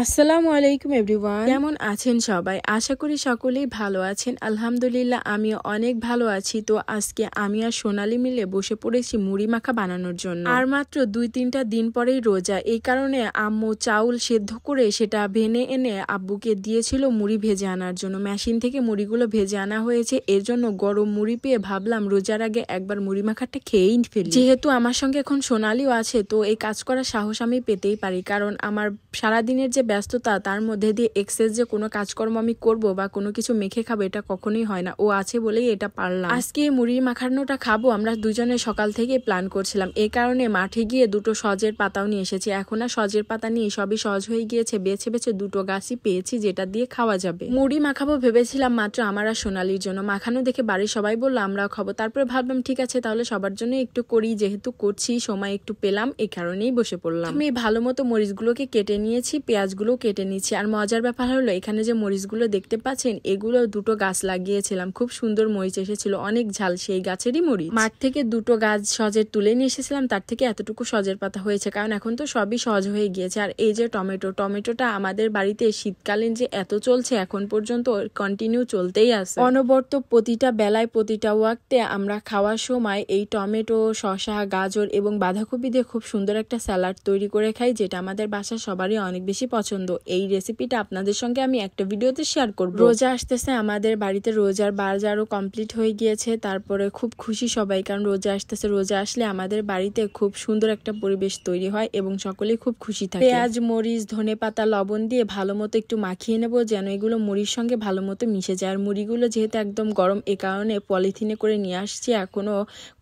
আসসালামু আলাইকুম এভরিওয়ান, কেমন আছেন সবাই? আশা করি সকলেই ভালো আছেন। আলহামদুলিল্লাহ আমিও অনেক ভালো আছি। তো আজকে আমি আর সোনালি মিলে বসে পড়েছি মুড়ি মাখা বানানোর জন্য। আর মাত্র 2-3টা দিন পরেই রোজা, এই কারণে আম্মু চাউল সেদ্ধ করে সেটা ভেনে এনে আব্বুকে দিয়েছিল মুড়ি ভেজে আনার জন্য। মেশিন থেকে মুড়িগুলো ভেজে আনা হয়েছে, এর জন্য গরম মুড়ি পেয়ে ভাবলাম রোজার আগে একবার মুড়ি মাখাটা খেয়েই ফেলি। যেহেতু আমার সঙ্গে এখন সোনালিও আছে, তো এই কাজ করার সাহস আমি পেতেই পারি, কারণ আমার সারাদিনের যে ব্যস্ততা তার মধ্যে দিয়ে এক্সেস যে কোনো কাজকর্ম আমি করব বা কোনো কিছু মেখে খাবো এটা কখনোই হয় না। ও আছে বলেই এটা পারলাম। আজকে মুড়ির মাখানোটা খাবো আমরা দুজনে সকাল থেকে প্ল্যান করছিলাম, এই কারণে মাঠে গিয়ে দুটো সজের পাতাও নিয়ে এসেছি। এখন আর সজের পাতা নিয়ে সবই সহজ হয়ে গিয়েছে, বেছে বেছে দুটো গাছই পেয়েছি যেটা দিয়ে খাওয়া যাবে। মুড়ি মাখাবো ভেবেছিলাম মাত্র আমার আর সোনালির জন্য, মাখানো দেখে বাড়ির সবাই বললো আমরাও খাবো। তারপরে ভাবলাম ঠিক আছে তাহলে সবার জন্য একটু করি, যেহেতু করছি সময় একটু পেলাম এই কারণেই বসে পড়লাম। আমি ভালো মতো মরিচগুলোকে কেটে নিয়েছি, পেঁয়াজগুলো কেটে নিচ্ছি। আর মজার ব্যাপার হলো এখানে যে মরিচগুলো দেখতে পাচ্ছেন এগুলো দুটো গাছ লাগিয়েছিলাম, খুব সুন্দর মরিচ এসেছিল, অনেক ঝাল, সেই গাছেরই মরিচ। মাঠ থেকে দুটো গাছ সজের তুলে নিয়ে এসেছিলাম, তার থেকে এতটুকু সজের পাতা হয়েছে, কারণ এখন তো সবই সহজ হয়ে গিয়েছে। আর এই যে টমেটোটা আমাদের বাড়িতে শীতকালীন যে এত চলছে এখন পর্যন্ত কন্টিনিউ চলতেই আছে, অনবরত প্রতিটা বেলায় প্রতিটা ওয়াক্তে আমরা খাওয়ার সময় এই টমেটো, শসা, গাজর এবং বাঁধাকপি দিয়ে খুব সুন্দর একটা স্যালাড তৈরি করে খাই, যেটা আমাদের বাসার সবারই অনেক বেশি পছন্দ। এই রেসিপিটা আপনাদের সঙ্গে আমি একটা ভিডিওতে শেয়ার করব। রোজা আসতেছে, আমাদের বাড়িতে রোজার বাজারও কমপ্লিট হয়ে গিয়েছে, তারপরে খুব খুশি সবাই, কারণ রোজা আসতেছে। রোজা আসলে আমাদের বাড়িতে খুব সুন্দর একটা পরিবেশ তৈরি হয় এবং সকলেই খুব খুশি থাকে। পেঁয়াজ, মরিচ, ধনেপাতা, লবণ দিয়ে ভালো মতো একটু মাখিয়ে নেব যেন এগুলো মুড়ির সঙ্গে ভালো মতো মিশে যায়। আর মুড়িগুলো যেহেতু একদম গরম, এ কারণে পলিথিনে করে নিয়ে আসছি, এখনো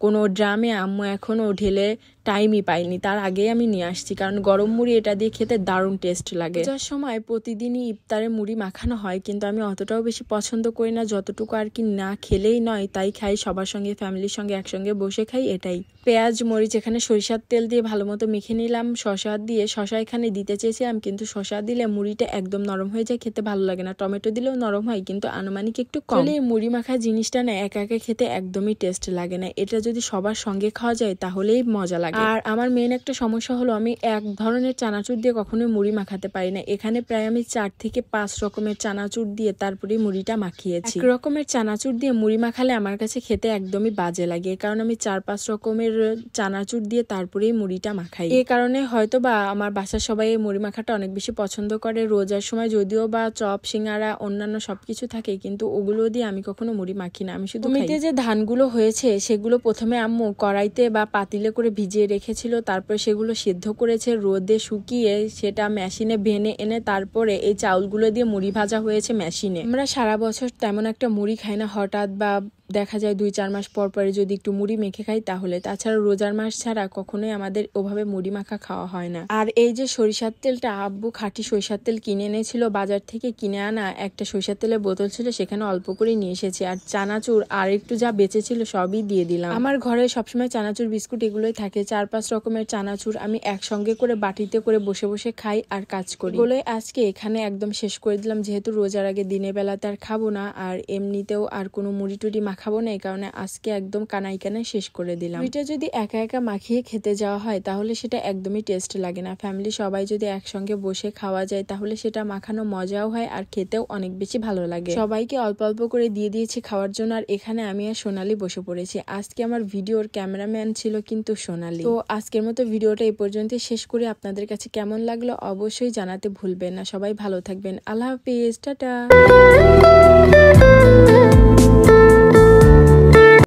কোনো ড্রামে আম্মু এখনো ঢেলে টাইমই পাইনি, তার আগেই আমি নিয়ে আসছি, কারণ গরম মুড়ি এটা দিয়ে খেতে দারুণ টেস্ট লাগে। যার সময় প্রতিদিনই ইফতারে মুড়ি মাখানো হয়, কিন্তু আমি অতটাও বেশি পছন্দ করি না, যতটুকু আর কি না খেলেই নয় তাই খাই, সবার সঙ্গে ফ্যামিলির সঙ্গে একসঙ্গে বসে খাই এটাই। পেঁয়াজ, মরিচ এখানে সরিষার তেল দিয়ে ভালো মতো মেখে নিলাম। শসা এখানে দিতে চেয়েছিলাম, কিন্তু শসা দিলে মুড়িটা একদম নরম হয়ে যায়, খেতে ভালো লাগে না। টমেটো দিলেও নরম হয়, কিন্তু আনুমানিক একটু কম। এই মুড়ি মাখা জিনিসটা না একা একা খেতে একদমই টেস্ট লাগে না, এটা যদি সবার সঙ্গে খাওয়া যায় তাহলেই মজা লাগে। আর আমার মেন একটা সমস্যা হলো আমি এক ধরনের চানাচুর দিয়ে কখনোই মুড়ি মাখাতে পারি না। এখানে প্রায় আমি 4 থেকে 5 রকমের চানাচুর দিয়ে তারপরে মুড়িটা মাখিয়েছি। এক রকমের চানাচুর দিয়ে মুড়ি মাখালে আমার কাছে খেতে একদমই বাজে লাগে, কারণ আমি 4-5 রকমের চানাচুর দিয়ে তারপরেই মুড়িটা মাখাই। এই কারণে হয়তো বা আমার বাসার সবাই এই মুড়ি মাখাটা অনেক বেশি পছন্দ করে। রোজার সময় যদিও বা চপ, সিঙ্গারা, অন্যান্য সবকিছু থাকে, কিন্তু ওগুলো দিয়ে আমি কখনো মুড়ি মাখি না, আমি শুধু জমিতে যে ধানগুলো হয়েছে সেগুলো প্রথমে আম্মু কড়াইতে বা পাতিলে করে ভিজিয়ে রেখেছিল, তারপরে সেগুলো সিদ্ধ করেছে, রোদে শুকিয়ে সেটা মেশিনে ভেনে এনে তারপরে এই চাউলগুলো দিয়ে মুড়ি ভাজা হয়েছে মেশিনে। আমরা সারা বছর তেমন একটা মুড়ি খাই না, হঠাৎ বা দেখা যায় 2-4 মাস পর পরে যদি একটু মুড়ি মেখে খাই তাহলে, তাছাড়া রোজার মাস ছাড়া কখনোই আমাদের ওভাবে মুড়ি মাখা খাওয়া হয় না। আর এই যে সরিষার তেলটা, আব্বু খাঁটি সরিষার তেল কিনে এনেছিল, বাজার থেকে কিনে আনা একটা সরিষার তেলের বোতল ছিল, সেখানে অল্প করে নিয়ে এসেছি। আর চানাচুর আর একটু যা বেঁচে ছিল সবই দিয়ে দিলাম। আমার ঘরে সবসময় চানাচুর, বিস্কুট এগুলোই থাকে, 4-5 রকমের চানাচুর আমি একসঙ্গে করে বাটিতে করে বসে বসে খাই আর কাজ করি বলে আজকে এখানে একদম শেষ করে দিলাম, যেহেতু রোজার আগে দিনের বেলাতে আর খাবো না, আর এমনিতেও আর কোনো মুড়ি টুড়ি খাবো না, এই কারণে আজকে একদম কানাই শেষ করে দিলাম। এটা যদি একা একা মাখিয়ে খেতে যাওয়া হয় তাহলে সেটা একদমই টেস্ট লাগে না। ফ্যামিলি সবাই যদি একসঙ্গে বসে খাওয়া যায় তাহলে সেটা মাখানো মজাও হয় আর খেতেও অনেক বেশি ভালো লাগে। সবাইকে অল্প অল্প করে দিয়ে দিয়েছি খাওয়ার জন্য, আর এখানে আমি আর সোনালি বসে পড়েছি। আজকে আমার ভিডিওর ক্যামেরাম্যান ছিল কিন্তু সোনালি। তো আজকের মতো ভিডিওটা এই পর্যন্ত শেষ করি। আপনাদের কাছে কেমন লাগলো অবশ্যই জানাতে ভুলবেন না। সবাই ভালো থাকবেন, আল্লাহ হাফিজ, টাটা।